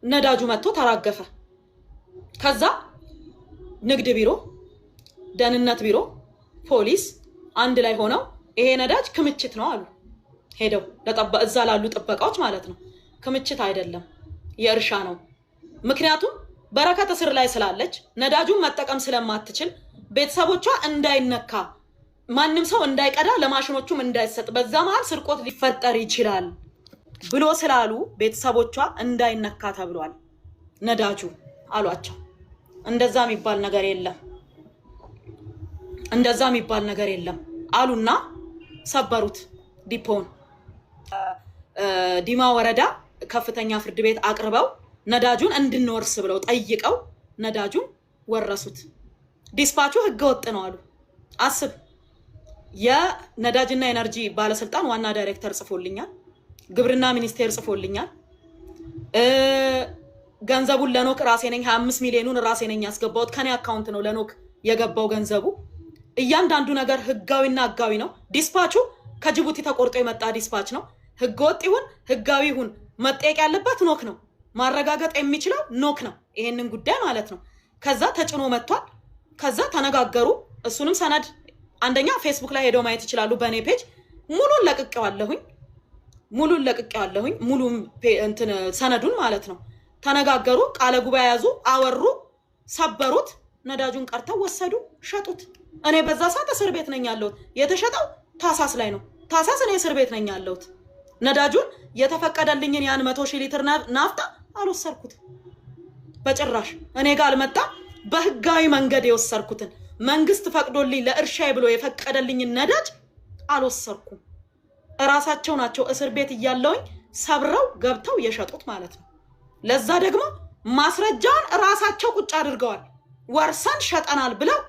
ነዳጁ መጥቶ ተራገፈ። ከዛ ንግድ ቢሮ፣ ደህንነት ቢሮ፣ ፖሊስ አንድ ላይ ሆነው ይሄ ነዳጅ ክምችት ነው አሉ። ሄደው እዛ ላሉ ጥበቃዎች ማለት ነው። ክምችት አይደለም የእርሻ ነው። ምክንያቱም በረከት እስር ላይ ስላለች ነዳጁን መጠቀም ስለማትችል ቤተሰቦቿ እንዳይነካ ማንም ሰው እንዳይቀዳ ለማሽኖቹም እንዳይሰጥ በዛ መሃል ስርቆት ሊፈጠር ይችላል ብሎ ስላሉ ቤተሰቦቿ እንዳይነካ ተብሏል ነዳጁ አሏቸው። እንደዛ የሚባል ነገር የለም፣ እንደዛ የሚባል ነገር የለም አሉና ሰበሩት ዲፖን። ዲማ ወረዳ ከፍተኛ ፍርድ ቤት አቅርበው ነዳጁን እንድንወርስ ብለው ጠይቀው ነዳጁን ወረሱት። ዲስፓቹ ህገወጥ ነው አሉ። አስብ፣ የነዳጅና ኤነርጂ ባለስልጣን ዋና ዳይሬክተር ጽፎልኛል፣ ግብርና ሚኒስቴር ጽፎልኛል። ገንዘቡን ለኖክ ራሴ ነኝ 25 ሚሊዮኑን ራሴ ነኝ ያስገባሁት፣ ከኔ አካውንት ነው ለኖክ የገባው ገንዘቡ። እያንዳንዱ ነገር ህጋዊና ህጋዊ ነው። ዲስፓቹ ከጅቡቲ ተቆርጦ የመጣ ዲስፓች ነው። ህገወጥ ይሁን ህጋዊ ይሁን መጠየቅ ያለበት ኖክ ነው፣ ማረጋገጥ የሚችለው ኖክ ነው፣ ይሄንን ጉዳይ ማለት ነው። ከዛ ተጭኖ መጥቷል። ከዛ ተነጋገሩ። እሱንም ሰነድ አንደኛ ፌስቡክ ላይ ሄደው ማየት ይችላሉ። በኔ ፔጅ ሙሉን ለቅቄዋለሁኝ፣ ሙሉ እንትን ሰነዱን ማለት ነው። ተነጋገሩ፣ ቃለ ጉባኤ ያዙ፣ አወሩ፣ ሰበሩት። ነዳጁን ቀርተው ወሰዱ፣ ሸጡት። እኔ በዛ ሰዓት እስር ቤት ነኝ ያለሁት። የተሸጠው ታሳስ ላይ ነው። ታሳስ እኔ እስር ቤት ነኝ ያለሁት። ነዳጁን የተፈቀደልኝን ያን 100,000 ሊትር ናፍጣ አልወሰድኩትም በጭራሽ። እኔ ጋር አልመጣም። በህጋዊ መንገድ የወሰድኩትን መንግስት ፈቅዶልኝ ለእርሻዬ ብሎ የፈቀደልኝን ነዳጅ አልወሰድኩም። እራሳቸው ናቸው እስር ቤት እያለውኝ ሰብረው ገብተው የሸጡት ማለት ነው። ለዛ ደግሞ ማስረጃውን ራሳቸው ቁጭ አድርገዋል። ወርሰን ሸጠናል ብለው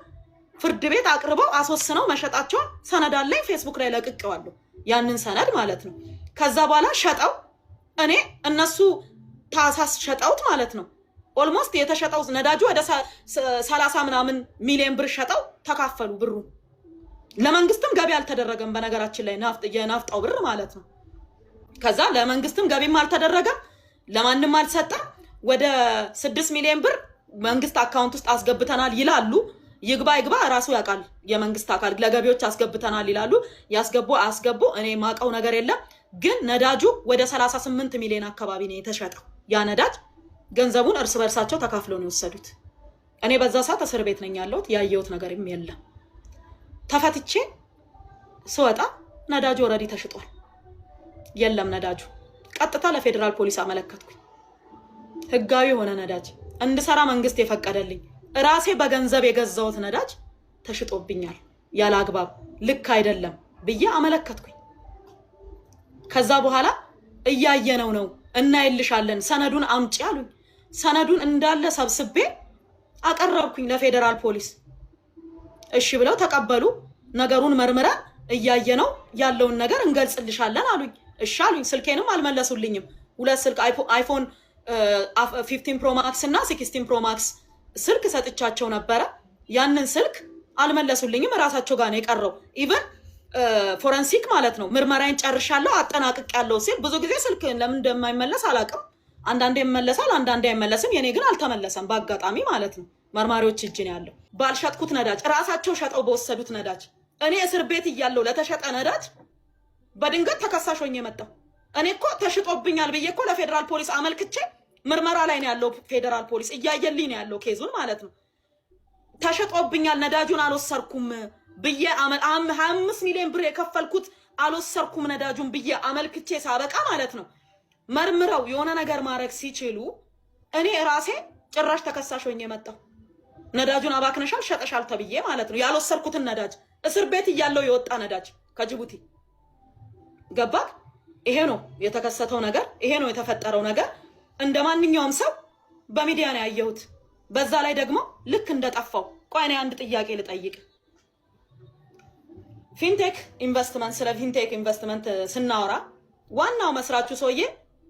ፍርድ ቤት አቅርበው አስወስነው መሸጣቸውን ሰነድ አለኝ፣ ፌስቡክ ላይ ለቅቄዋለሁ ያንን ሰነድ ማለት ነው። ከዛ በኋላ ሸጠው እኔ እነሱ ታሳስ ሸጠውት ማለት ነው። ኦልሞስት የተሸጠው ነዳጁ ወደ 30 ምናምን ሚሊዮን ብር ሸጠው ተካፈሉ ብሩ። ለመንግስትም ገቢ አልተደረገም በነገራችን ላይ የናፍጣው ብር ማለት ነው። ከዛ ለመንግስትም ገቢም አልተደረገም፣ ለማንም አልሰጠም። ወደ 6 ሚሊዮን ብር መንግስት አካውንት ውስጥ አስገብተናል ይላሉ። ይግባ ራሱ ያውቃል የመንግስት አካል። ለገቢዎች አስገብተናል ይላሉ። ያስገቡ አስገቡ እኔ ማቀው ነገር የለም። ግን ነዳጁ ወደ 38 ሚሊዮን አካባቢ ነው የተሸጠው ያ ነዳጅ። ገንዘቡን እርስ በርሳቸው ተካፍለው ነው የወሰዱት። እኔ በዛ ሰዓት እስር ቤት ነኝ ያለሁት፣ ያየሁት ነገርም የለም። ተፈትቼ ስወጣ ነዳጁ ኦልሬዲ ተሽጧል፣ የለም ነዳጁ። ቀጥታ ለፌደራል ፖሊስ አመለከትኩኝ። ህጋዊ የሆነ ነዳጅ እንድሰራ መንግስት የፈቀደልኝ ራሴ በገንዘብ የገዛሁት ነዳጅ ተሽጦብኛል ያለ አግባብ፣ ልክ አይደለም ብዬ አመለከትኩኝ። ከዛ በኋላ እያየነው ነው እናይልሻለን፣ ሰነዱን አምጪ አሉኝ። ሰነዱን እንዳለ ሰብስቤ አቀረብኩኝ ለፌደራል ፖሊስ። እሺ ብለው ተቀበሉ። ነገሩን መርምረን እያየነው ያለውን ነገር እንገልጽልሻለን አሉኝ። እሺ አሉኝ። ስልኬንም አልመለሱልኝም። ሁለት ስልክ አይፎን 15 ፕሮ ማክስ እና 16 ፕሮ ማክስ ስልክ ሰጥቻቸው ነበረ። ያንን ስልክ አልመለሱልኝም። ራሳቸው ጋር ነው የቀረው። ኢቨን ፎረንሲክ ማለት ነው ምርመራዬን ጨርሻለሁ አጠናቅቄያለሁ ሲል ብዙ ጊዜ ስልክ ለምን እንደማይመለስ አላውቅም። አንዳንዴ ይመለሳል፣ አንዳንዴ አይመለስም። የኔ ግን አልተመለሰም በአጋጣሚ ማለት ነው። መርማሪዎች እጅ ነው ያለው። ባልሸጥኩት ነዳጅ ራሳቸው ሸጠው በወሰዱት ነዳጅ እኔ እስር ቤት እያለሁ ለተሸጠ ነዳጅ በድንገት ተከሳሽ ሆኜ መጣሁ። እኔ እኮ ተሽጦብኛል ብዬ እኮ ለፌደራል ፖሊስ አመልክቼ ምርመራ ላይ ነው ያለው። ፌደራል ፖሊስ እያየልኝ ነው ያለው ኬዙን ማለት ነው። ተሽጦብኛል ነዳጁን አልወሰርኩም ብዬ 25 ሚሊዮን ብር የከፈልኩት አልወሰርኩም ነዳጁን ብዬ አመልክቼ ሳበቃ ማለት ነው መርምረው የሆነ ነገር ማድረግ ሲችሉ እኔ ራሴ ጭራሽ ተከሳሽ ሆኜ መጣሁ። ነዳጁን አባክነሻል ሸጠሻል ተብዬ ማለት ነው። ያልወሰርኩትን ነዳጅ እስር ቤት እያለው የወጣ ነዳጅ ከጅቡቲ ገባክ? ይሄ ነው የተከሰተው ነገር፣ ይሄ ነው የተፈጠረው ነገር። እንደማንኛውም ሰው በሚዲያ ነው ያየሁት። በዛ ላይ ደግሞ ልክ እንደጠፋው ቆይ እኔ አንድ ጥያቄ ልጠይቅ። ፊንቴክ ኢንቨስትመንት፣ ስለ ፊንቴክ ኢንቨስትመንት ስናወራ ዋናው መስራቹ ሰውዬ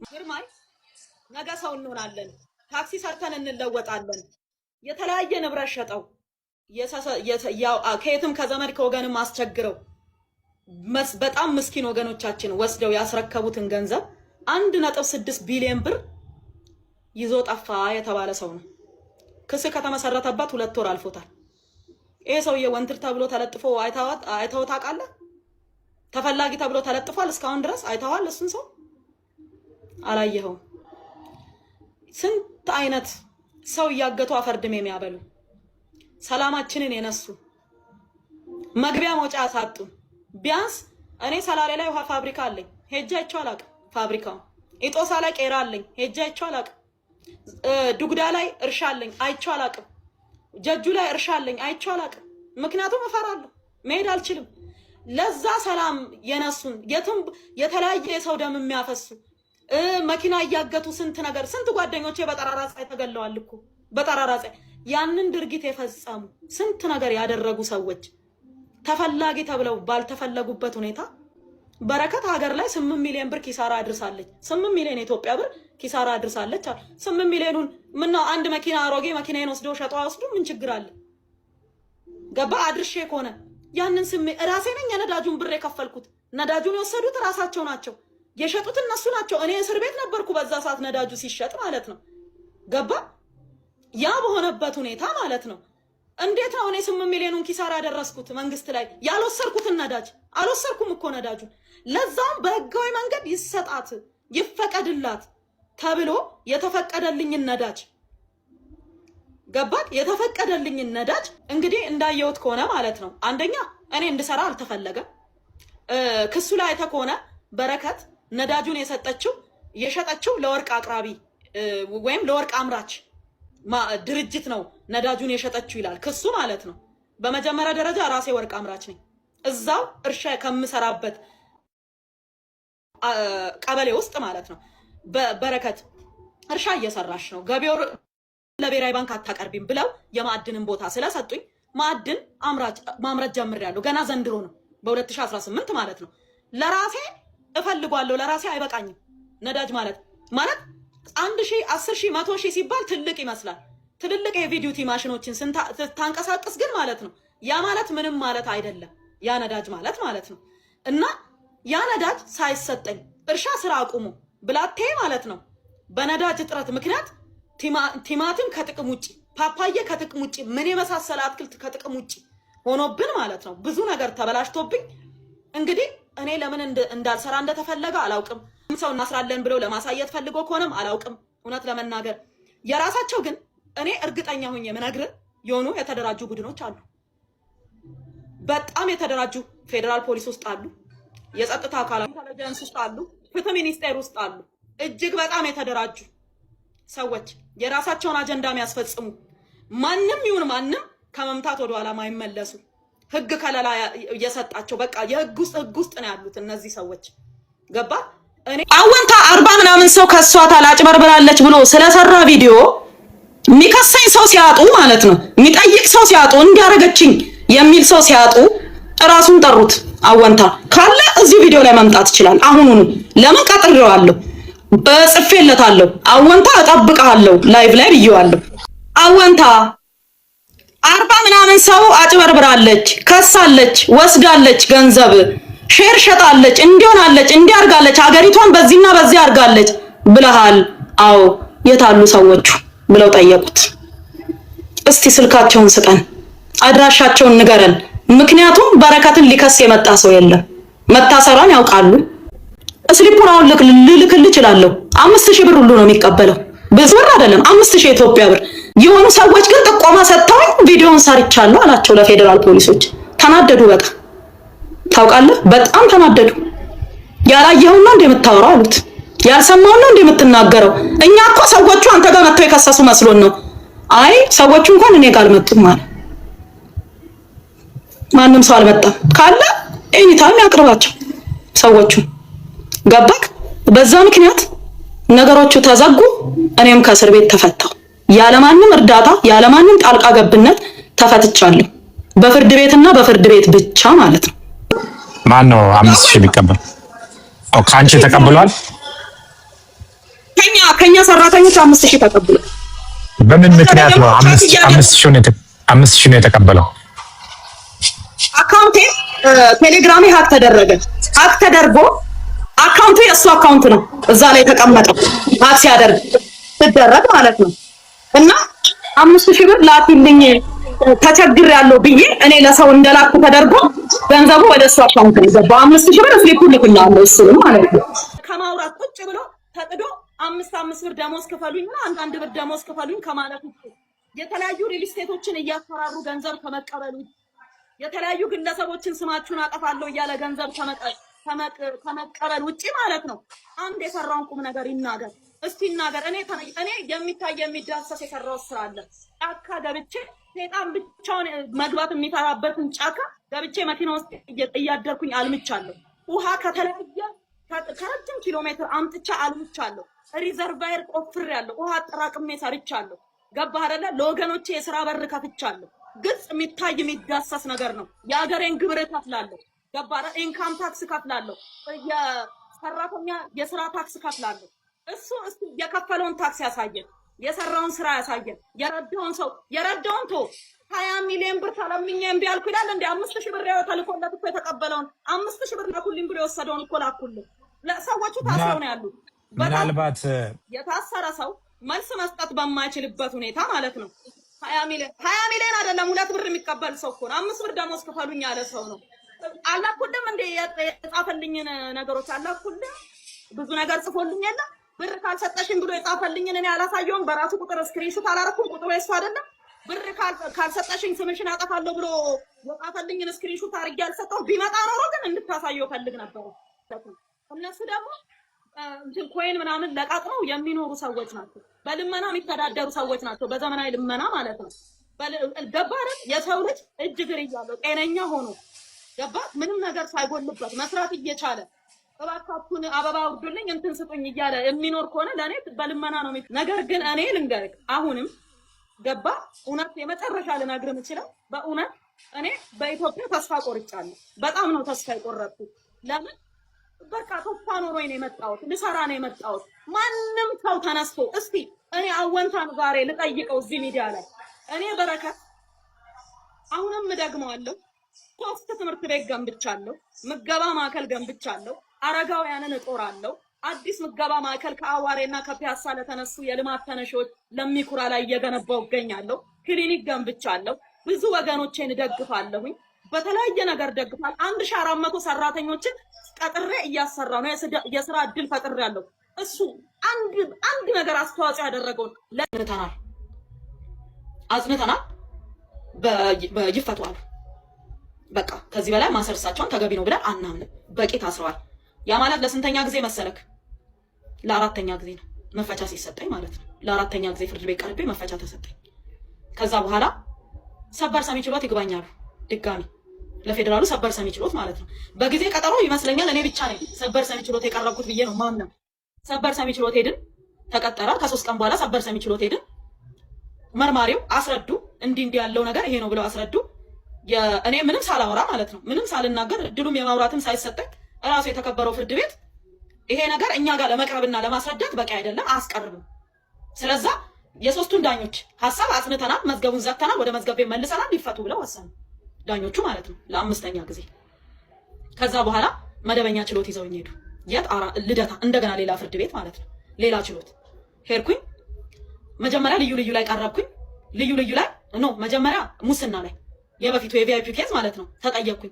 ግርማይ ነገ ሰው እንሆናለን፣ ታክሲ ሰርተን እንለወጣለን፣ የተለያየ ንብረት ሸጠው ከየትም ከዘመድ ከወገንም አስቸግረው በጣም ምስኪን ወገኖቻችን ወስደው ያስረከቡትን ገንዘብ 1.6 ቢሊዮን ብር ይዞ ጠፋ የተባለ ሰው ነው። ክስ ከተመሰረተበት 2 ወር አልፎታል። ይሄ ሰውዬ ወንትር ተብሎ ተለጥፎ አይተው ታውቃለህ? ተፈላጊ ተብሎ ተለጥፏል። እስካሁን ድረስ አይተዋል? እሱን ሰው አላየኸው? ስንት አይነት ሰው እያገቱ አፈርድም የሚያበሉ ሰላማችንን የነሱ መግቢያ መውጫ አሳጡ። ቢያንስ እኔ ሰላሌ ላይ ውሃ ፋብሪካ አለኝ፣ ሄጄ አይቼው አላውቅም። ፋብሪካው ኢጦሳ ላይ ቄራ አለኝ፣ ሄጄ አይቼው አላውቅም። ዱግዳ ላይ እርሻ አለኝ፣ አይቼው አላውቅም። ጀጁ ላይ እርሻ አለኝ፣ አይቼው አላውቅም። ምክንያቱም እፈራለሁ፣ መሄድ አልችልም። ለዛ ሰላም የነሱን የተለያየ የሰው ደም የሚያፈሱ መኪና እያገቱ ስንት ነገር ስንት ጓደኞቼ በጠራራ ፀሐይ ተገለዋል እኮ በጠራራ ፀሐይ። ያንን ድርጊት የፈጸሙ ስንት ነገር ያደረጉ ሰዎች ተፈላጊ ተብለው ባልተፈለጉበት ሁኔታ በረከት ሀገር ላይ 8 ሚሊዮን ብር ኪሳራ አድርሳለች። 8 ሚሊዮን ኢትዮጵያ ብር ኪሳራ አድርሳለች። 8 ሚሊዮኑን ምነው አንድ መኪና አሮጌ መኪናዬን ወስደው ሸጠው ወስዱ ምን ችግር አለ? ገባ አድርሼ ከሆነ ያንን ራሴ ነኝ የነዳጁን ብር የከፈልኩት። ነዳጁን የወሰዱት ራሳቸው ናቸው፣ የሸጡት እነሱ ናቸው። እኔ እስር ቤት ነበርኩ በዛ ሰዓት ነዳጁ ሲሸጥ ማለት ነው። ገባ ያ በሆነበት ሁኔታ ማለት ነው። እንዴት ነው እኔ 8 ሚሊዮኑን ኪሳራ ያደረስኩት መንግስት ላይ? ያልወሰድኩትን ነዳጅ አልወሰድኩም እኮ ነዳጁን። ለዛም በህጋዊ መንገድ ይሰጣት ይፈቀድላት ተብሎ የተፈቀደልኝን ነዳጅ ገባት። የተፈቀደልኝን ነዳጅ እንግዲህ እንዳየሁት ከሆነ ማለት ነው አንደኛ እኔ እንድሰራ አልተፈለገም። ክሱ ላይ ከሆነ በረከት ነዳጁን የሸጠችው ለወርቅ አቅራቢ ወይም ለወርቅ አምራች ድርጅት ነው ነዳጁን የሸጠችው ይላል ክሱ ማለት ነው። በመጀመሪያ ደረጃ ራሴ ወርቅ አምራች ነኝ። እዛው እርሻ ከምሰራበት ቀበሌ ውስጥ ማለት ነው። በረከት እርሻ እየሰራሽ ነው፣ ገቢው ለብሔራዊ ባንክ አታቀርቢም ብለው የማዕድንን ቦታ ስለሰጡኝ ማዕድን ማምረት ጀምሬያለሁ። ገና ዘንድሮ ነው በ2018 ማለት ነው። ለራሴ እፈልጓለሁ፣ ለራሴ አይበቃኝም። ነዳጅ ማለት 1000፣ 10000፣ 100000 ሲባል ትልቅ ይመስላል። ትልልቅ የቪዲዮቲ ማሽኖችን ታንቀሳቅስ ግን ማለት ነው ያ ማለት ምንም ማለት አይደለም። ያ ነዳጅ ማለት ነው። እና ያ ነዳጅ ሳይሰጠኝ እርሻ ስራ አቁሙ ብላቴ ማለት ነው። በነዳጅ እጥረት ምክንያት ቲማቲም ከጥቅም ውጪ፣ ፓፓዬ ከጥቅም ውጪ፣ ምን የመሳሰለ አትክልት ከጥቅም ውጪ ሆኖብን ማለት ነው። ብዙ ነገር ተበላሽቶብኝ እንግዲህ እኔ ለምን እንዳልሰራ እንደተፈለገ አላውቅም። ሰው እናስራለን ብለው ለማሳየት ፈልጎ ከሆነም አላውቅም። እውነት ለመናገር የራሳቸው ግን እኔ እርግጠኛ ሆኜ የምነግርህ የሆኑ የተደራጁ ቡድኖች አሉ። በጣም የተደራጁ ፌደራል ፖሊስ ውስጥ አሉ፣ የጸጥታ አካላት ኢንተለጀንስ ውስጥ አሉ፣ ፍትህ ሚኒስቴር ውስጥ አሉ። እጅግ በጣም የተደራጁ ሰዎች የራሳቸውን አጀንዳ የሚያስፈጽሙ ማንም ይሁን ማንም ከመምታት ወደ ኋላ ማይመለሱ ህግ ከለላ እየሰጣቸው በቃ የህግ ውስጥ ነው ያሉት እነዚህ ሰዎች ገባ። እኔ አወንታ 40 ምናምን ሰው ከሷታል አጭበርብራለች ብሎ ስለሰራ ቪዲዮ የሚከሰኝ ሰው ሲያጡ ማለት ነው፣ የሚጠይቅ ሰው ሲያጡ፣ እንዲያረገችኝ የሚል ሰው ሲያጡ ራሱን ጠሩት። አወንታ ካለ እዚህ ቪዲዮ ላይ መምጣት ይችላል አሁኑኑ። ለምን ቀጥሬዋለሁ፣ በጽፌለታለሁ። አወንታ እጠብቅሃለሁ ላይቭ ላይ ብዬዋለሁ። አወንታ 40 ምናምን ሰው አጭበርብራለች፣ ከሳለች፣ ወስዳለች፣ ገንዘብ ሼር ሸጣለች፣ እንዲሆናለች፣ እንዲያርጋለች፣ ሀገሪቷን በዚህና በዚህ አርጋለች ብለሃል። አዎ የታሉ ሰዎቹ ብለው ጠየቁት። እስቲ ስልካቸውን ስጠን፣ አድራሻቸውን ንገረን። ምክንያቱም በረከትን ሊከስ የመጣ ሰው የለም። መታሰሯን ያውቃሉ። እስሊፑን አሁን ልልክልህ እችላለሁ። 5000 ብር ሁሉ ነው የሚቀበለው። ብዙ ብር አይደለም፣ 5000 የኢትዮጵያ ብር። የሆኑ ሰዎች ግን ጥቆማ ሰጥተውኝ ቪዲዮውን ሰርቻለሁ አላቸው ለፌደራል ፖሊሶች። ተናደዱ። በቃ ታውቃለህ፣ በጣም ተናደዱ። ያላየኸውና እንደምታወራው አሉት። ያልሰማውና እንደምትናገረው። እኛ እኮ ሰዎቹ አንተ ጋር መጥተው የከሰሱ መስሎን ነው። አይ ሰዎቹ እንኳን እኔ ጋር አልመጡም ማለት ማንም ሰው አልመጣም ካለ ኤኒታይም ያቅርባቸው ሰዎቹ። ገባክ? በዛ ምክንያት ነገሮቹ ተዘጉ። እኔም ከእስር ቤት ተፈታው። ያለማንም እርዳታ ያለማንም ጣልቃ ገብነት ተፈትቻለሁ። በፍርድ ቤትና በፍርድ ቤት ብቻ ማለት ነው። ማን ነው 5000 የሚቀበል? ካንቺ ተቀብሏል? ከኛ ሰራተኞች 5000 ተቀብሏል። በምን ምክንያት ነው 5000 ነው የተቀበለው? አካውንቴ ቴሌግራሜ ሀክ ተደረገ። ሀክ ተደርጎ አካውንቱ የእሱ አካውንት ነው እዛ ላይ ተቀመጠው። ሀክ ሲያደርግ ትደረግ ማለት ነው። እና 5000 ብር ላኪልኝ ተቸግሬያለሁ ብዬ እኔ ለሰው እንደላኩ ተደርጎ ገንዘቡ ወደ እሱ አካውንት ነው የገባው። 5000 ብር ስሊፑን ልክልሃለሁ እሱ ማለት ነው። ከማውራት ቁጭ ብሎ ተጥዶ 5 ብር ደሞዝ ክፈሉኝና አንዳንድ ብር ደሞዝ ክፈሉኝ ከማለት ውጪ የተለያዩ ሪል ስቴቶችን እያፈራሩ ገንዘብ ከመቀበሉ የተለያዩ ግለሰቦችን ስማችሁን አጠፋለሁ እያለ ገንዘብ ከመቀበል ውጪ ማለት ነው። አንድ የሰራውን ቁም ነገር ይናገር እስቲ ይናገር። እኔ የሚታይ የሚዳሰስ የሰራው ስራ አለ። ጫካ ገብቼ ሴጣን ብቻውን መግባት የሚፈራበትን ጫካ ገብቼ መኪና ውስጥ እያደርኩኝ አልምቻለሁ። ውሃ ከተለያየ ከረጅም ኪሎ ሜትር አምጥቻ አልምቻለሁ። ሪዘርቫየር ቆፍሬያለሁ። ውሃ አጠራቅሜ ሰርቻለሁ። ገባህ አይደለ? ለወገኖቼ የስራ በር ከፍቻለሁ። ግልጽ የሚታይ የሚዳሰስ ነገር ነው። የአገሬን ግብር ከፍላለሁ። ገባህ? ኢንካም ታክስ ከፍላለሁ። የሰራተኛ የስራ ታክስ ከፍላለሁ። እሱ የከፈለውን ታክስ ያሳየን፣ የሰራውን ስራ ያሳየን፣ የረዳውን ቶ 20 ሚሊዮን ብር ተለምኜ እምቢ አልኩ ይላል እንዴ? 5000 ብር ተልኮለት እኮ የተቀበለውን 5000 ብር ላኩልኝ ብሎ የወሰደውን እኮ ላኩልኝ። ለሰዎቹ ታስረው ነው ያሉት። ምናልባት የታሰረ ሰው መልስ መስጠት በማይችልበት ሁኔታ ማለት ነው። 20 ሚሊዮን አይደለም 2 ብር የሚቀበል ሰው እኮ ነው። 5 ብር ደሞዝ ክፈሉኝ ያለ ሰው ነው። አላኩልም እንዴ? የጻፈልኝን ነገሮች አላኩልም። ብዙ ነገር ጽፎልኝ የለ ብር ካልሰጠሽኝ ብሎ የጻፈልኝን እኔ አላሳየውም። በራሱ ቁጥር ስክሪንሾት አላረኩም። ቁጥሩ የሱ አይደለም። ብር ካልሰጠሽኝ ስምሽን አጠፋለሁ ብሎ የጻፈልኝን ስክሪንሾት አድርጌ አልሰጠው። ቢመጣ ኖሮ ግን እንድታሳየው ፈልግ ነበር። እነሱ ደግሞ ኮይን ምናምን ለቃቅመው የሚኖሩ ሰዎች ናቸው። በልመና የሚተዳደሩ ሰዎች ናቸው። በዘመናዊ ልመና ማለት ነው። ገባህ? የሰው ልጅ እጅ እግር እያለው ጤነኛ ሆኖ ገባ ምንም ነገር ሳይጎልበት መስራት እየቻለ እባካችሁን አበባ ውርዱልኝ እንትን ስጡኝ እያለ የሚኖር ከሆነ ለኔ በልመና ነው። ነገር ግን እኔ ልንገርህ አሁንም ገባ እውነት የመጨረሻ ልነግርህ የምችለው በእውነት እኔ በኢትዮጵያ ተስፋ ቆርጫለሁ። በጣም ነው ተስፋ የቆረጥኩት። ለምን በቃ ተስፋ ኖሮኝ ነው የመጣሁት። ልሰራ ነው የመጣሁት። ማንም ሰው ተነስቶ እስቲ እኔ አወንታን ዛሬ ልጠይቀው እዚህ ሚዲያ ላይ እኔ በረከት አሁንም ደግመዋለሁ 3 ትምህርት ቤት ገንብቻለሁ። ምገባ ማዕከል ገንብቻለሁ። አረጋውያንን እጦራለሁ። አዲስ ምገባ ማዕከል ከአዋሬና ከፒያሳ ለተነሱ የልማት ተነሺዎች ለሚኩራ ላይ እየገነባው እገኛለሁ። ክሊኒክ ገንብቻለሁ። ብዙ ወገኖቼን ደግፋለሁኝ። በተለያየ ነገር ደግፋል። 1400 ሰራተኞችን ቀጥሬ እያሰራው ነው። የስራ እድል ፈጥሬያለሁ። እሱ አንድ ነገር አስተዋጽኦ ያደረገውን አጽንተናል። ይፈቷል። በቃ ከዚህ በላይ ማሰርሳቸውን ተገቢ ነው ብለን አናምንም። በቂ ታስረዋል። ያ ማለት ለስንተኛ ጊዜ መሰለክ? ለ4ኛ ጊዜ ነው መፈቻ ሲሰጠኝ ማለት ነው። ለ4ኛ ጊዜ ፍርድ ቤት ቀርቤ መፈቻ ተሰጠኝ። ከዛ በኋላ ሰበር ሰሚ ችሎት ይግባኛሉ። ድጋሚ ለፌዴራሉ ሰበር ሰሚ ችሎት ማለት ነው። በጊዜ ቀጠሮ ይመስለኛል እኔ ብቻ ነኝ ሰበር ሰሚ ችሎት የቀረብኩት ብዬ ነው ማምነው። ሰበር ሰሚ ችሎት ሄድን፣ ተቀጠረ። ከ3 ቀን በኋላ ሰበር ሰሚ ችሎት ሄድን። መርማሪው አስረዱ። እንዲህ ያለው ነገር ይሄ ነው ብለው አስረዱ። እኔ ምንም ሳላወራ ማለት ነው ምንም ሳልናገር እድሉም የማውራትም ሳይሰጠኝ እራሱ የተከበረው ፍርድ ቤት ይሄ ነገር እኛ ጋር ለመቅረብና ለማስረዳት በቂ አይደለም አያስቀርብም። ስለዛ የሶስቱን ዳኞች ሐሳብ አጽንተናል፣ መዝገቡን ዘግተናል፣ ወደ መዝገብ መልሰናል፣ ሊፈቱ ብለው ወሰኑ ዳኞቹ ማለት ነው ለ5ኛ ጊዜ። ከዛ በኋላ መደበኛ ችሎት ይዘውኝ ሄዱ። የት ልደታ፣ እንደገና ሌላ ፍርድ ቤት ማለት ነው ሌላ ችሎት ሄድኩኝ። መጀመሪያ ልዩ ላይ ቀረብኩኝ። ልዩ ላይ መጀመሪያ ሙስና ላይ የበፊቱ የቪአይፒ ኬዝ ማለት ነው ተጠየቅኩኝ።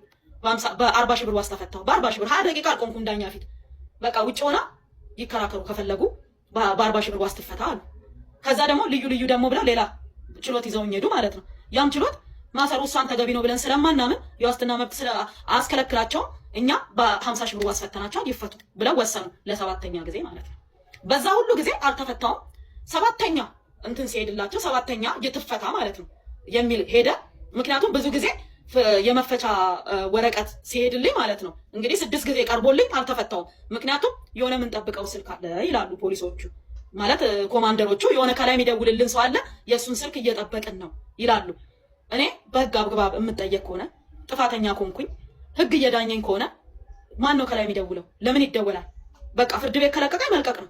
በ40 ሺህ ብር ዋስ ተፈታሁ። በ40 ሺህ ብር 20 ደቂቃ አልቆምኩም ዳኛ ፊት። በቃ ውጭ ሆና ይከራከሩ ከፈለጉ በ40 ሺህ ብር ዋስ ትፈታ አሉ። ከዛ ደግሞ ልዩ ደግሞ ብላ ሌላ ችሎት ይዘውኝ ሄዱ ማለት ነው። ያም ችሎት ማሰሩ እሷን ተገቢ ነው ብለን ስለማናምን የዋስትና መብት አስከለክላቸው እኛ በ50 ሺህ ብር ዋስ ፈተናቸውን ይፈቱ ብለው ወሰኑ ለ7ኛ ጊዜ ማለት ነው። በዛ ሁሉ ጊዜ አልተፈታውም። 7ኛ እንትን ሲሄድላቸው 7ኛ ይትፈታ ማለት ነው የሚል ሄደ። ምክንያቱም ብዙ ጊዜ የመፈቻ ወረቀት ሲሄድልኝ ማለት ነው እንግዲህ 6 ጊዜ ቀርቦልኝ አልተፈታውም። ምክንያቱም የሆነ ምን ጠብቀው ስልክ አለ ይላሉ ፖሊሶቹ ማለት ኮማንደሮቹ። የሆነ ከላይ የሚደውልልን ሰው አለ የሱን ስልክ እየጠበቅን ነው ይላሉ። እኔ በህግ አግባብ የምጠየቅ ከሆነ ጥፋተኛ ኮንኩኝ ህግ እየዳኘኝ ከሆነ ማን ነው ከላይ የሚደውለው? ለምን ይደወላል? በቃ ፍርድ ቤት ከለቀቀኝ መልቀቅ ነው።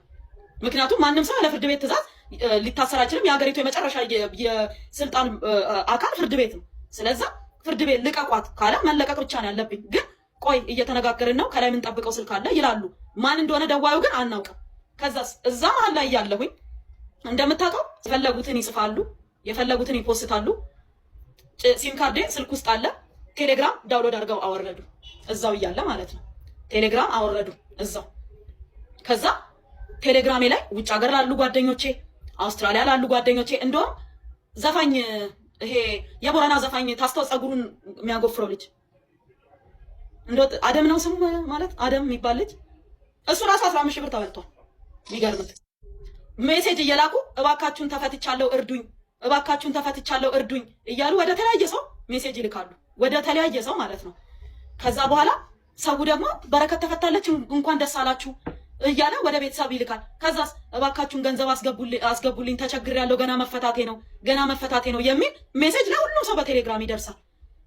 ምክንያቱም ማንም ሰው ለፍርድ ቤት ትዕዛዝ ሊታሰር አይችልም። የሀገሪቱ የመጨረሻ የስልጣን አካል ፍርድ ቤት ነው። ስለዛ ፍርድ ቤት ልቀቋት ካለ መለቀቅ ብቻ ነው ያለብኝ። ግን ቆይ እየተነጋገርን ነው ከላይ የምንጠብቀው ስልክ አለ ይላሉ። ማን እንደሆነ ደዋዩ ግን አናውቅም። ከዛስ እዛ መሀል ላይ ያለሁኝ እንደምታውቀው የፈለጉትን ይጽፋሉ፣ የፈለጉትን ይፖስታሉ። ሲም ካርዴ ስልክ ውስጥ አለ። ቴሌግራም ዳውንሎድ አድርገው አወረዱ፣ እዛው እያለ ማለት ነው። ቴሌግራም አወረዱ እዛው። ከዛ ቴሌግራሜ ላይ ውጭ ሀገር ላሉ ጓደኞቼ፣ አውስትራሊያ ላሉ ጓደኞቼ እንደውም ዘፋኝ ይሄ የቦረና ዘፋኝ ታስተው ጸጉሩን የሚያጎፍረው ልጅ እንደው አደም ነው ስሙ ማለት አደም የሚባል ልጅ እሱ ራሱ 15 ሺህ ብር ተበልቷል። የሚገርምት ሜሴጅ እየላኩ እባካችሁን ተፈትቻለሁ እርዱኝ፣ እባካችሁን ተፈትቻለሁ እርዱኝ እያሉ ወደ ተለያየ ሰው ሜሴጅ ይልካሉ፣ ወደ ተለያየ ሰው ማለት ነው። ከዛ በኋላ ሰው ደግሞ በረከት ተፈታለች እንኳን ደስ አላችሁ እያለ ወደ ቤተሰብ ይልካል። ከዛስ እባካችሁን ገንዘብ አስገቡልኝ ተቸግሬያለሁ፣ ገና መፈታቴ ነው የሚል ሜሴጅ ለሁሉም ሰው በቴሌግራም ይደርሳል።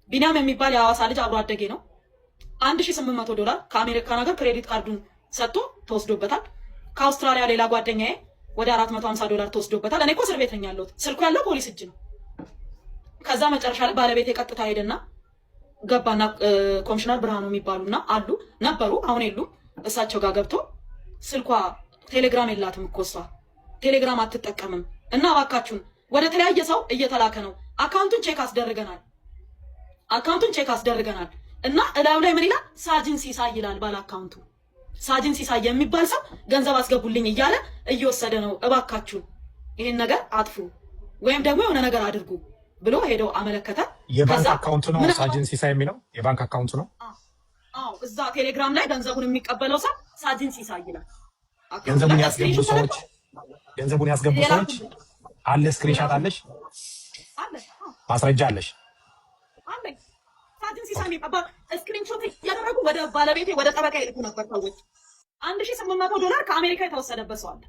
ቢኒያም የሚባል የሐዋሳ ልጅ አብሮ አደጌ ነው። $1800 ከአሜሪካን ሀገር ክሬዲት ካርዱን ሰጥቶ ተወስዶበታል። ከአውስትራሊያ ሌላ ጓደኛዬ ወደ $450 ተወስዶበታል። እኔ እኮ እስር ቤት ነኝ ያለሁት። ስልኩ ያለው ፖሊስ እጅ ነው። ከዛ መጨረሻ ላይ ባለቤቴ ቀጥታ ሄደና ገባና ኮሚሽነር ብርሃኑ የሚባሉና አሉ ነበሩ፣ አሁን የሉም። እሳቸው ጋር ገብቶ ስልኳ ቴሌግራም የላትም እኮ እሷ ቴሌግራም አትጠቀምም እና እባካችሁን ወደ ተለያየ ሰው እየተላከ ነው፣ አካውንቱን ቼክ አስደርገናል እና እላዩ ላይ ምን ይላል? ሳጅን ሲሳይ ይላል ባለ አካውንቱ። ሳጅን ሲሳይ የሚባል ሰው ገንዘብ አስገቡልኝ እያለ እየወሰደ ነው፣ እባካችሁን ይሄን ነገር አጥፉ ወይም ደግሞ የሆነ ነገር አድርጉ ብሎ ሄደው አመለከተ። የባንክ አካውንቱ ነው ሳጅን ሲሳይ የሚለው የባንክ አካውንቱ ነው። አዎ እዛ ቴሌግራም ላይ ገንዘቡን የሚቀበለው ሰው ሳጅን ሲሳይ ይላል። ገንዘቡን ያስገቡ ሰዎች አለ። ስክሪንሻት አለሽ? አለ። ማስረጃ አለሽ? አለ። ሳጅን ሲሳይ የሚባል ስክሪንሾት ያደረጉ ወደ ባለቤቴ ወደ ጠበቃ ይልኩ ነበር ሰዎች። $1800 ከአሜሪካ የተወሰደበት ሰው አለ።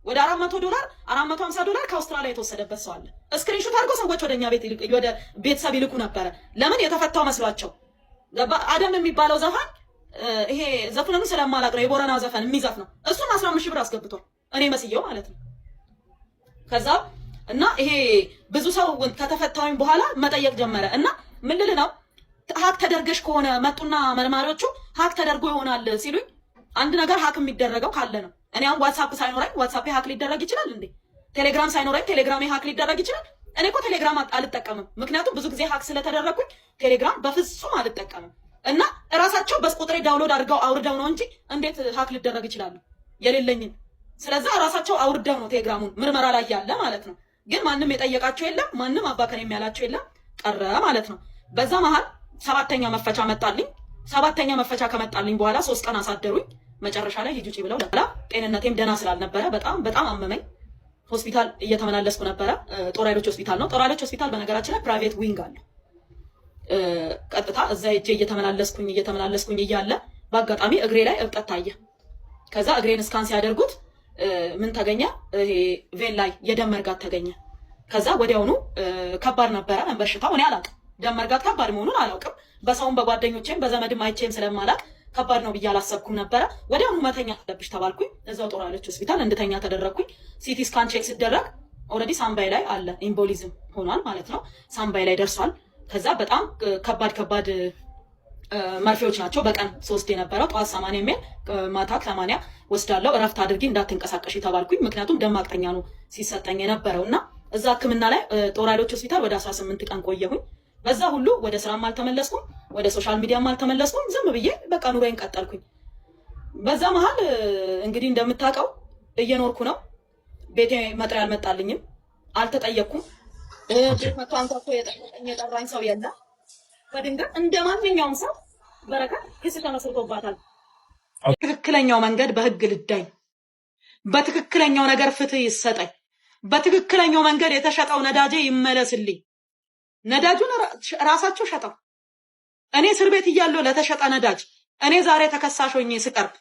ወደ $400 $450 ከአውስትራሊያ የተወሰደበት ሰው አለ። ስክሪንሾት አድርገው ሰዎች ወደኛ ቤት ወደ ቤተሰብ ይልኩ ነበረ። ለምን? የተፈታው መስሏቸው። አደም የሚባለው ዘፋኝ ይሄ ዘፈኑን ስለማላውቅ ነው፣ የቦረና ዘፈን የሚዘፍነው እሱን 15 ሺህ ብር አስገብቷል። እኔ መስየው ማለት ነው። ከዛ እና ይሄ ብዙ ሰው ከተፈታውኝ በኋላ መጠየቅ ጀመረ እና ምን ልል ነው ሀክ ተደርገሽ ከሆነ መጡና መርማሪዎቹ ሀክ ተደርጎ ይሆናል ሲሉኝ፣ አንድ ነገር ሀክ የሚደረገው ካለ ነው። እኔ አሁን ዋትስአፕ ሳይኖረኝ ዋትስአፕ ሀክ ሊደረግ ይችላል እንዴ? ቴሌግራም ሳይኖረኝ ቴሌግራም ሀክ ሊደረግ ይችላል? እኔ እኮ ቴሌግራም አልጠቀምም፣ ምክንያቱም ብዙ ጊዜ ሀክ ስለተደረግኩኝ ቴሌግራም በፍጹም አልጠቀምም። እና እራሳቸው በስቁጥሬ ዳውንሎድ አድርገው አውርደው ነው እንጂ እንዴት ሀክ ሊደረግ ይችላሉ? የሌለኝን። ስለዚህ እራሳቸው አውርደው ነው ቴሌግራሙን ምርመራ ላይ ያለ ማለት ነው። ግን ማንም የጠየቃቸው የለም፣ ማንም አባከን የሚያላቸው የለም፣ ቀረ ማለት ነው። በዛ መሀል 7ኛ መፈቻ መጣልኝ። 7ኛ መፈቻ ከመጣልኝ በኋላ 3 ቀን አሳደሩኝ። መጨረሻ ላይ ሂጂ ውጪ ብለው ለላ ጤንነቴም ደህና ስላልነበረ በጣም አመመኝ። ሆስፒታል እየተመላለስኩ ነበረ። ጦር ኃይሎች ሆስፒታል ነው። ጦር ኃይሎች ሆስፒታል በነገራችን ላይ ፕራይቬት ዊንግ አለ። ቀጥታ እዛ ሄጄ እየተመላለስኩኝ እያለ በአጋጣሚ እግሬ ላይ እብጠት ታየ። ከዛ እግሬን ስካን ሲያደርጉት ምን ተገኘ? ይሄ ቬን ላይ የደም መርጋት ተገኘ። ከዛ ወዲያውኑ ከባድ ነበረ በሽታው። እኔ አላውቅም ደም መርጋት ከባድ መሆኑን አላውቅም። በሰውም በጓደኞቼም በዘመድም አይቼም ስለማላውቅ ከባድ ነው ብዬ አላሰብኩም ነበረ። ወዲያውኑ መተኛ አለብሽ ተባልኩኝ። እዛው ጦር ኃይሎች ሆስፒታል እንድተኛ ተደረግኩኝ። ሲቲ ስካን ቼክ ሲደረግ ኦልሬዲ ሳምባይ ላይ አለ፣ ኢምቦሊዝም ሆኗል ማለት ነው። ሳምባይ ላይ ደርሷል። ከዛ በጣም ከባድ መርፌዎች ናቸው በቀን 3 የነበረው። ጠዋት 80 የሚል ማታ 80 ወስዳለው። እረፍት አድርጊ እንዳትንቀሳቀሽ ተባልኩኝ። ምክንያቱም ደም ማቅጠኛ ነው ሲሰጠኝ የነበረው እና እዛ ሕክምና ላይ ጦር ኃይሎች ሆስፒታል ወደ 18 ቀን ቆየሁኝ። በዛ ሁሉ ወደ ስራም አልተመለስኩም፣ ወደ ሶሻል ሚዲያም አልተመለስኩም። ዝም ብዬ በቃ ኑሮዬን ቀጠልኩኝ። በዛ መሀል እንግዲህ እንደምታውቀው እየኖርኩ ነው። ቤቴ መጥሪያ አልመጣልኝም፣ አልተጠየቅኩም። ቤት መጥቶ አንኳኩ የጠራኝ ሰው የለም። በድንገት እንደ ማንኛውም ሰው በረከት ክስ ተመስርቶባታል። በትክክለኛው መንገድ በህግ ልዳኝ፣ በትክክለኛው ነገር ፍትህ ይሰጠኝ፣ በትክክለኛው መንገድ የተሸጠው ነዳጄ ይመለስልኝ። ነዳጁን ራሳቸው ሸጠው እኔ እስር ቤት እያለሁ ለተሸጠ ነዳጅ እኔ ዛሬ ተከሳሽ ሆኜ ስቀርብ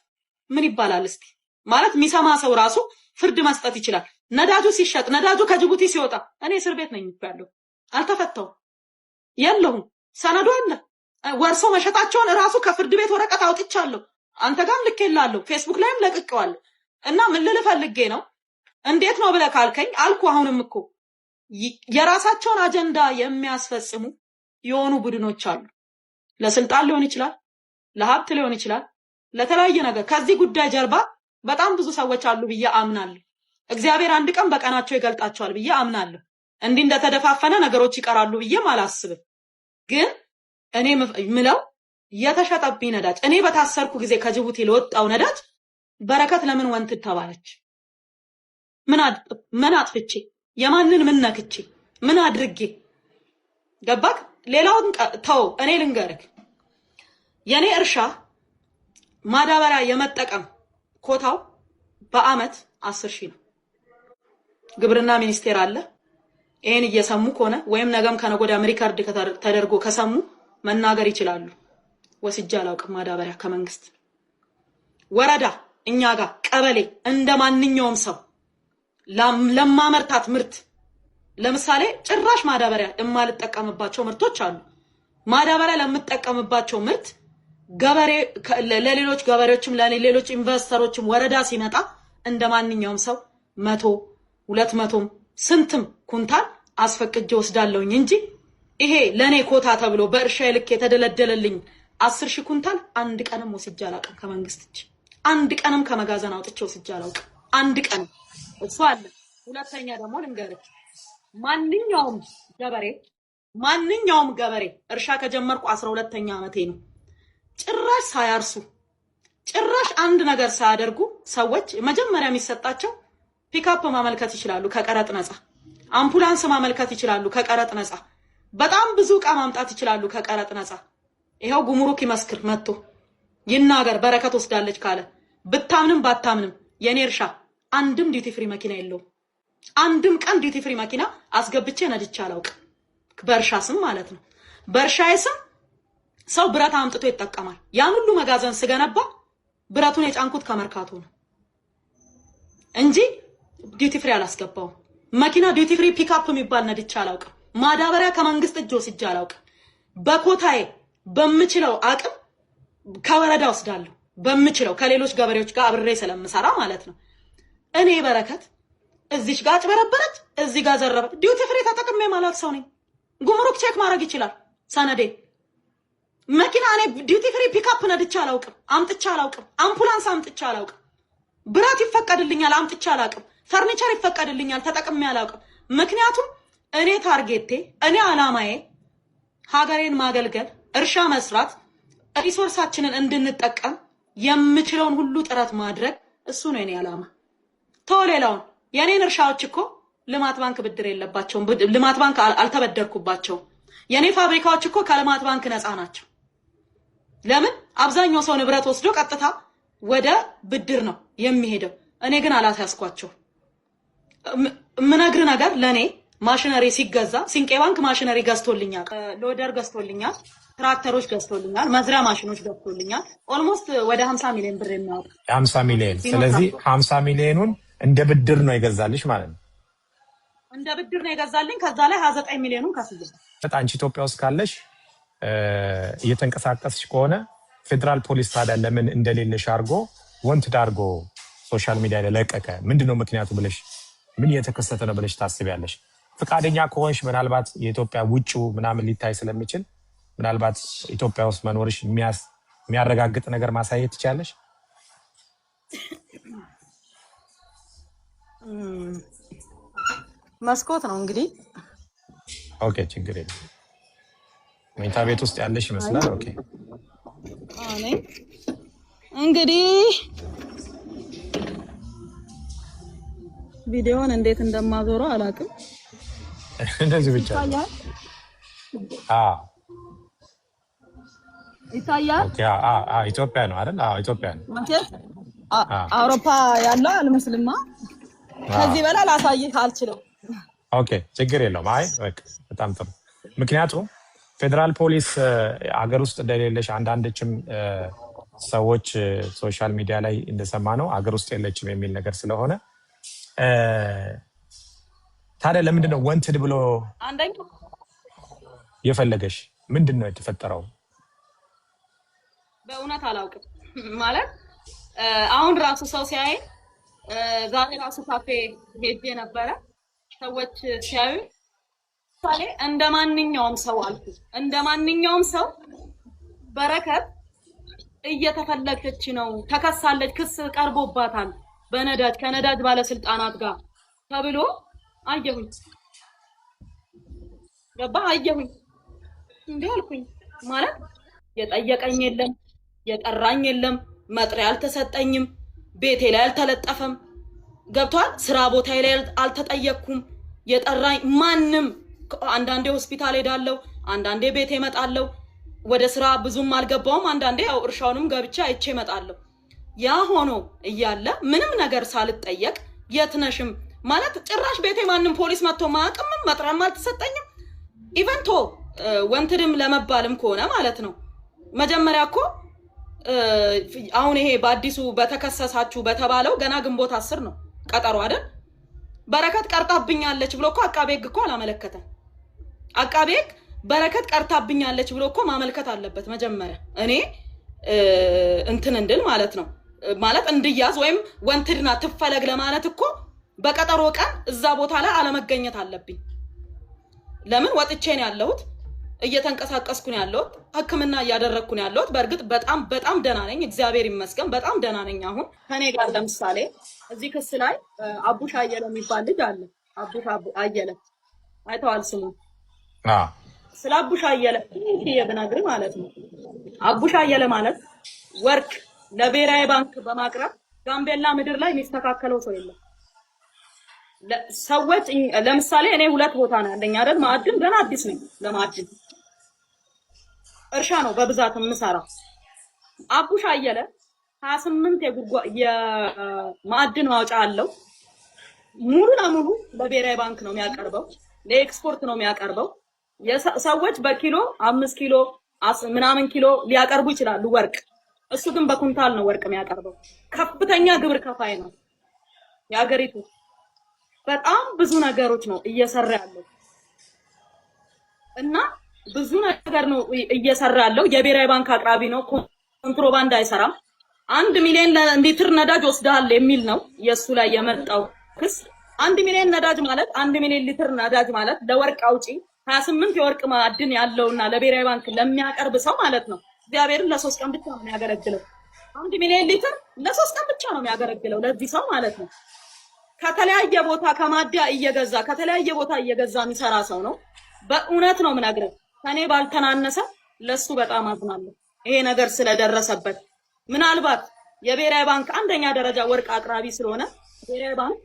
ምን ይባላል እስቲ? ማለት የሚሰማ ሰው ራሱ ፍርድ መስጠት ይችላል። ነዳጁ ሲሸጥ ነዳጁ ከጅቡቲ ሲወጣ እኔ እስር ቤት ነኝ ያለው፣ አልተፈታውም፣ የለሁም፣ ሰነዱ አለ። ወርሶ መሸጣቸውን ራሱ ከፍርድ ቤት ወረቀት አውጥቻለሁ። አንተ ጋርም ልኬልሃለሁ፣ ፌስቡክ ላይም ለቅቄዋለሁ። እና ምን ልልህ ፈልጌ ነው እንዴት ነው ብለህ ካልከኝ አልኩ። አሁንም እኮ የራሳቸውን አጀንዳ የሚያስፈጽሙ የሆኑ ቡድኖች አሉ። ለስልጣን ሊሆን ይችላል፣ ለሀብት ሊሆን ይችላል፣ ለተለያየ ነገር። ከዚህ ጉዳይ ጀርባ በጣም ብዙ ሰዎች አሉ ብዬ አምናለሁ። እግዚአብሔር አንድ ቀን በቀናቸው ይገልጣቸዋል ብዬ አምናለሁ። እንዲህ እንደተደፋፈነ ነገሮች ይቀራሉ ብዬም አላስብም። ግን እኔ ምለው የተሸጠብኝ ነዳጅ እኔ በታሰርኩ ጊዜ ከጅቡቲ ለወጣው ነዳጅ በረከት ለምን ወንትድ ተባለች? ምን አጥፍቼ የማንን ምን ነክቼ ምን አድርጌ? ገባክ? ሌላውን ተው። እኔ ልንገርክ የኔ እርሻ ማዳበሪያ የመጠቀም ኮታው በአመት 10,000 ነው። ግብርና ሚኒስቴር አለ። ይሄን እየሰሙ ከሆነ ወይም ነገም ከነጎዳ ሪካርድ ተደርጎ ከሰሙ መናገር ይችላሉ። ወስጄ አላውቅም ማዳበሪያ ከመንግስት። ወረዳ እኛ ጋር ቀበሌ እንደማንኛውም ሰው ለማመርታት ምርት ለምሳሌ ጭራሽ ማዳበሪያ የማልጠቀምባቸው ምርቶች አሉ። ማዳበሪያ ለምጠቀምባቸው ምርት ገበሬ ለሌሎች ገበሬዎችም ለሌሎች ኢንቨስተሮችም ወረዳ ሲመጣ እንደማንኛውም ሰው 100 200 ስንትም ኩንታል አስፈቅጄ ወስዳለሁኝ እንጂ ይሄ ለኔ ኮታ ተብሎ በእርሻ ልክ የተደለደለልኝ 10,000 ኩንታል አንድ ቀንም ወስጄ አላውቅም ከመንግስት እጅ። አንድ ቀንም ከመጋዘን አውጥቼ ወስጄ አላውቅም። አንድ ቀን እሱ አለ። ሁለተኛ ደግሞ ልንገርህ ማንኛውም ገበሬ እርሻ ከጀመርኩ 12ኛ ዓመቴ ነው። ጭራሽ ሳያርሱ ጭራሽ አንድ ነገር ሳያደርጉ ሰዎች መጀመሪያ የሚሰጣቸው ፒክአፕ ማመልከት ይችላሉ ከቀረጥ ነፃ፣ አምቡላንስ ማመልከት ይችላሉ ከቀረጥ ነፃ፣ በጣም ብዙ ዕቃ ማምጣት ይችላሉ ከቀረጥ ነፃ። ይሄው ጉምሩክ ይመስክር መጥቶ ይናገር በረከት ወስዳለች ካለ ብታምንም ባታምንም የኔ እርሻ አንድም ዲዩቲ ፍሪ መኪና የለውም። አንድም ቀን ዲዩቲ ፍሪ መኪና አስገብቼ ነድቼ አላውቅም። በእርሻ ስም ማለት ነው። በእርሻዬ ስም ሰው ብረት አምጥቶ ይጠቀማል። ያን ሁሉ መጋዘን ስገነባ ብረቱን የጫንኩት ከመርካቶ ነው እንጂ ዲዩቲ ፍሪ አላስገባውም። መኪና ዲዩቲ ፍሪ ፒክአፕ የሚባል ነድቼ አላውቅም። ማዳበሪያ ከመንግስት እጅ ወስጄ አላውቅም። በኮታዬ በምችለው አቅም ከወረዳ ወስዳለሁ። በምችለው ከሌሎች ገበሬዎች ጋር አብሬ ስለምሰራ ማለት ነው። እኔ በረከት እዚች ጋር አጭበረበረች፣ እዚህ ጋር ዘረበች። ዲዩቲ ፍሪ ተጠቅሜ ማለት ሰው ነኝ። ጉምሩክ ቼክ ማድረግ ይችላል ሰነዴ። መኪና እኔ ዲዩቲ ፍሪ ፒክአፕ ነድቼ አላውቅም፣ አምጥቼ አላውቅም። አምቡላንስ አምጥቼ አላውቅም። ብረት ይፈቀድልኛል፣ አምጥቼ አላውቅም። ፈርኒቸር ይፈቀድልኛል፣ ተጠቅሜ አላውቅም። ምክንያቱም እኔ ታርጌቴ እኔ አላማዬ ሀገሬን ማገልገል፣ እርሻ መስራት፣ ሪሶርሳችንን እንድንጠቀም የምችለውን ሁሉ ጥረት ማድረግ እሱ ነው የኔ አላማ። ተወሌላውን የኔን እርሻዎች እኮ ልማት ባንክ ብድር የለባቸውም። ልማት ባንክ አልተበደርኩባቸውም። የኔ ፋብሪካዎች እኮ ከልማት ባንክ ነፃ ናቸው። ለምን? አብዛኛው ሰው ንብረት ወስዶ ቀጥታ ወደ ብድር ነው የሚሄደው። እኔ ግን አላስያዝኳቸው። ምነግር ነገር ለኔ ማሽነሪ ሲገዛ ሲንቄ ባንክ ማሽነሪ ገዝቶልኛል፣ ሎደር ገዝቶልኛል፣ ትራክተሮች ገዝቶልኛል፣ መዝሪያ ማሽኖች ገዝቶልኛል። ኦልሞስት ወደ 50 ሚሊዮን ብር የሚያወጣ 50 ሚሊዮን። ስለዚህ 50 ሚሊዮኑን እንደ ብድር ነው የገዛልሽ ማለት ነው። እንደ ብድር ነው የገዛልኝ። ከዛ ላይ 29 ሚሊዮኑን ከፍዬ አንቺ ኢትዮጵያ ውስጥ ካለሽ እየተንቀሳቀስሽ ከሆነ ፌደራል ፖሊስ ታዲያ ለምን እንደሌለሽ አድርጎ ወንትድ አድርጎ ሶሻል ሚዲያ ላይ ለቀቀ? ምንድነው ምክንያቱ ብለሽ ምን እየተከሰተ ነው ብለሽ ታስቢያለሽ? ፈቃደኛ ከሆንሽ ምናልባት የኢትዮጵያ ውጭው ምናምን ሊታይ ስለሚችል ምናልባት ኢትዮጵያ ውስጥ መኖርሽ የሚያረጋግጥ ነገር ማሳየት ትችላለሽ። መስኮት ነው እንግዲህ። ኦኬ፣ ችግር የለም። መኝታ ቤት ውስጥ ያለሽ ይመስላል። ኦኬ፣ አኔ እንግዲህ ቪዲዮውን እንዴት እንደማዞረው አላውቅም። እንደዚህ ብቻ ይታያል። ኦኬ፣ ኢትዮጵያ ነው አይደል? ኢትዮጵያ ነው። አውሮፓ ያለው አልመስልማ። ከዚህ በላይ ላሳይህ አልችልም። ኦኬ፣ ችግር የለውም። አይ በቃ በጣም ጥሩ። ምክንያቱም ፌደራል ፖሊስ አገር ውስጥ እንደሌለሽ አንዳንዶችም ሰዎች ሶሻል ሚዲያ ላይ እንደሰማ ነው አገር ውስጥ የለችም የሚል ነገር ስለሆነ ታዲያ ለምንድን ነው ወንትድ ብሎ የፈለገሽ? ምንድን ነው የተፈጠረው? በእውነት አላውቅም። ማለት አሁን ራሱ ሰው ሲያይ ዛሬ ራሱ ካፌ ሄጄ ነበረ። ሰዎች ሲያዩ ሳሌ እንደማንኛውም ሰው አልኩ፣ እንደማንኛውም ሰው በረከት እየተፈለገች ነው፣ ተከሳለች፣ ክስ ቀርቦባታል በነዳጅ ከነዳጅ ባለስልጣናት ጋር ተብሎ አየሁኝ። ገባ አየሁኝ። እንዴ አልኩኝ ማለት የጠየቀኝ የለም፣ የጠራኝ የለም፣ መጥሪያ አልተሰጠኝም፣ ቤቴ ላይ አልተለጠፈም። ገብቷል። ስራ ቦታ ላይ አልተጠየቅኩም። የጠራኝ ማንም አንዳንዴ ሆስፒታል ሄዳለሁ፣ አንዳንዴ ቤቴ እመጣለሁ። ወደ ስራ ብዙም አልገባውም። አንዳንዴ ያው እርሻውንም ገብቻ አይቼ እመጣለሁ። ያ ሆኖ እያለ ምንም ነገር ሳልጠየቅ የትነሽም ማለት ጭራሽ ቤቴ ማንም ፖሊስ መጥቶ ማቅም መጥሪያም አልተሰጠኝም። ኢቨንቶ ወንትድም ለመባልም ከሆነ ማለት ነው መጀመሪያ እኮ አሁን ይሄ በአዲሱ በተከሰሳችሁ በተባለው ገና ግንቦት 10 ነው ቀጠሮ አይደል? በረከት ቀርታብኛለች ብሎ እኮ አቃቤ ሕግ እኮ አላመለከተም። አቃቤ ሕግ በረከት ቀርታብኛለች ብሎ እኮ ማመልከት አለበት መጀመሪያ። እኔ እንትን እንድል ማለት ነው ማለት እንድያዝ ወይም ወንትድና ትፈለግ ለማለት እኮ በቀጠሮ ቀን እዛ ቦታ ላይ አለመገኘት አለብኝ። ለምን ወጥቼ ነው ያለሁት፣ እየተንቀሳቀስኩ ነው ያለሁት፣ ህክምና እያደረግኩ ነው ያለሁት። በእርግጥ በጣም ደህና ነኝ፣ እግዚአብሔር ይመስገን በጣም ደህና ነኝ። አሁን ከኔ ጋር ለምሳሌ እዚህ ክስ ላይ አቡሽ አየለ የሚባል ልጅ አለ። አቡሽ አየለ አይተዋል ስሙ? ስለ አቡሽ አየለ ብነግርህ ማለት ነው አቡሽ አየለ ማለት ወርቅ ለብሔራዊ ባንክ በማቅረብ ጋምቤላ ምድር ላይ የሚስተካከለው ሰው የለም። ሰዎች ለምሳሌ እኔ 2 ቦታ ነው ያለኝ አይደል? ማዕድን ገና አዲስ ነኝ። ለማዕድን እርሻ ነው በብዛት የምሰራው። አቡሽ አየለ 28 የማዕድን ማውጫ አለው። ሙሉ ለሙሉ ለብሔራዊ ባንክ ነው የሚያቀርበው፣ ለኤክስፖርት ነው የሚያቀርበው። ሰዎች በኪሎ 5 ኪሎ ምናምን ኪሎ ሊያቀርቡ ይችላሉ ወርቅ። እሱ ግን በኩንታል ነው ወርቅ የሚያቀርበው። ከፍተኛ ግብር ከፋይ ነው የሀገሪቱ። በጣም ብዙ ነገሮች ነው እየሰራ ያለው እና ብዙ ነገር ነው እየሰራ ያለው። የብሔራዊ ባንክ አቅራቢ ነው፣ ኮንትሮባንድ አይሰራም። 1 ሚሊዮን ሊትር ነዳጅ ወስደሃል የሚል ነው የሱ ላይ የመጣው ክስ። 1 ሚሊዮን ነዳጅ ማለት 1 ሚሊዮን ሊትር ነዳጅ ማለት ለወርቅ አውጪ 28 የወርቅ ማዕድን ያለውና ለብሔራዊ ባንክ ለሚያቀርብ ሰው ማለት ነው እግዚአብሔርን ለ3 ቀን ብቻ ነው የሚያገለግለው። 1 ሚሊዮን ሊትር ለ3 ቀን ብቻ ነው የሚያገለግለው ለዚህ ሰው ማለት ነው። ከተለያየ ቦታ ከማዲያ እየገዛ ከተለያየ ቦታ እየገዛ የሚሰራ ሰው ነው። በእውነት ነው የምነግርህ፣ ከኔ ባልተናነሰ ለሱ በጣም አዝናለሁ ይሄ ነገር ስለደረሰበት። ምናልባት የብሔራዊ ባንክ አንደኛ ደረጃ ወርቅ አቅራቢ ስለሆነ ብሔራዊ ባንክ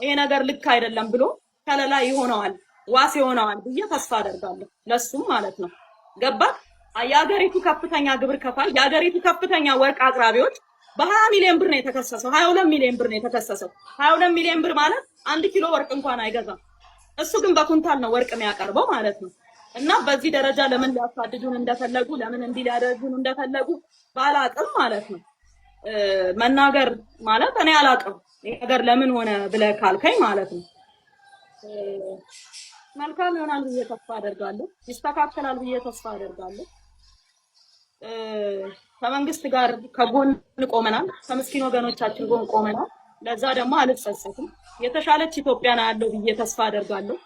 ይሄ ነገር ልክ አይደለም ብሎ ከለላ ይሆነዋል፣ ዋስ ይሆነዋል ብዬ ተስፋ አደርጋለሁ ለሱም ማለት ነው። ገባህ? የሀገሪቱ ከፍተኛ ግብር ከፋይ የሀገሪቱ ከፍተኛ ወርቅ አቅራቢዎች በ20 ሚሊዮን ብር ነው የተከሰሰው። 22 ሚሊዮን ብር ነው የተከሰሰው። 22 ሚሊዮን ብር ማለት 1 ኪሎ ወርቅ እንኳን አይገዛም። እሱ ግን በኩንታል ነው ወርቅ የሚያቀርበው ማለት ነው። እና በዚህ ደረጃ ለምን ሊያሳድዱን እንደፈለጉ ለምን እንዲህ ሊያደርጉን እንደፈለጉ ባላቅም ማለት ነው መናገር ማለት እኔ አላቅም። ይሄ ነገር ለምን ሆነ ብለህ ካልከኝ ማለት ነው መልካም ይሆናል ብዬ ተስፋ አደርጋለሁ፣ ይስተካከላል ብዬ ተስፋ አደርጋለሁ። ከመንግስት ጋር ከጎን ቆመናል፣ ከምስኪን ወገኖቻችን ጎን ቆመናል። ለዛ ደግሞ አልጸጸትም። የተሻለች ኢትዮጵያ ነው ያለው ብዬ ተስፋ አደርጋለሁ።